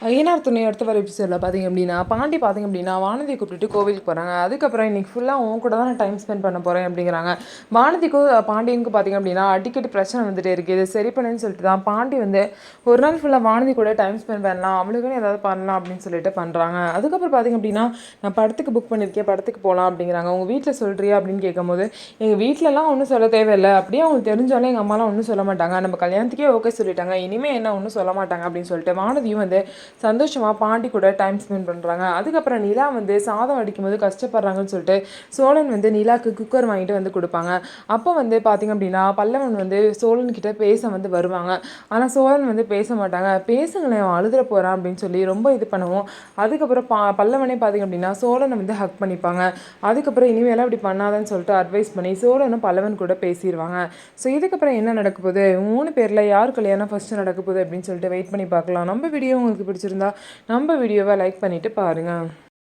ஐயனார் துணை அடுத்த வர எபிசோடில் பார்த்திங்க அப்படின்னா பாண்டி பார்த்திங்க அப்படின்னா வானதியை கூப்பிட்டுட்டு கோவிலுக்கு போகிறாங்க. அதுக்கப்புறம் இன்றைக்கி ஃபுல்லாக உன் கூட தான் நான் டைம் ஸ்பெண்ட் பண்ண போகிறேன் அப்படிங்கிறாங்க. வானதிக்கும் பாண்டியனுக்கும் பார்த்திங்க அப்படின்னா அடிக்கடி பிரச்சனை வந்துட்டே இருக்குது. இது சரி பண்ணுன்னு சொல்லிட்டு தான் பாண்டி வந்து ஒரு நாள் ஃபுல்லாக வானதி கூட டைம் ஸ்பெண்ட் பண்ணலாம், அவளுக்குன்னு ஏதாவது பண்ணலாம் அப்படின்னு சொல்லிட்டு பண்ணுறாங்க. அதுக்கப்புறம் பார்த்திங்க அப்படின்னா நான் படத்துக்கு புக் பண்ணியிருக்கேன், படத்துக்கு போகலாம் அப்படிங்கிறாங்க. உங்கள் வீட்டில் சொல்கிறியா அப்படின்னு கேட்கும்போது எங்கள் வீட்டிலலாம் ஒன்றும் சொல்ல தேவையில்லை, அப்படியே அவங்களுக்கு தெரிஞ்சாலும் எங்கள் அம்மாலாம் ஒன்றும் சொல்ல மாட்டாங்க, நம்ம கல்யாணத்துக்கே ஓகே சொல்லிட்டாங்க, இனிமேல் என்ன ஒன்றும் சொல்ல மாட்டாங்க அப்படின்னு சொல்லிட்டு வானதியும் வந்து சந்தோஷமாக பாண்டி கூட டைம் ஸ்பெண்ட் பண்ணுறாங்க. அதுக்கப்புறம் நிலா வந்து சாதம் அடிக்கும்போது கஷ்டப்படுறாங்கன்னு சொல்லிட்டு சோழன் வந்து நிலாவுக்கு குக்கர் வாங்கிட்டு வந்து கொடுப்பாங்க. அப்போ வந்து பார்த்திங்க அப்படின்னா பல்லவன் வந்து சோழன்கிட்ட பேச வந்து வருவாங்க. ஆனால் சோழன் வந்து பேச மாட்டாங்க. பேசுங்களேன், அழுதுற போகிறான் அப்படின்னு சொல்லி ரொம்ப இது பண்ணுவோம். அதுக்கப்புறம் பல்லவனே பார்த்திங்க அப்படின்னா சோழனை வந்து ஹக் பண்ணிப்பாங்க. அதுக்கப்புறம் இனிமேலாம் இப்படி பண்ணாதன்னு சொல்லிட்டு அட்வைஸ் பண்ணி சோழனும் பல்லவன் கூட பேசிடுவாங்க. ஸோ இதுக்கப்புறம் என்ன நடக்க போகுது, 3 பேரில் யார் கல்யாணம் ஃபஸ்ட்டு நடக்க போகுது அப்படின்னு சொல்லிட்டு வெயிட் பண்ணி பார்க்கலாம். நம்ம வீடியோ உங்களுக்கு பிடிச்சிருந்தா நம்ம வீடியோவை லைக் பண்ணிவிட்டு பாருங்கள்.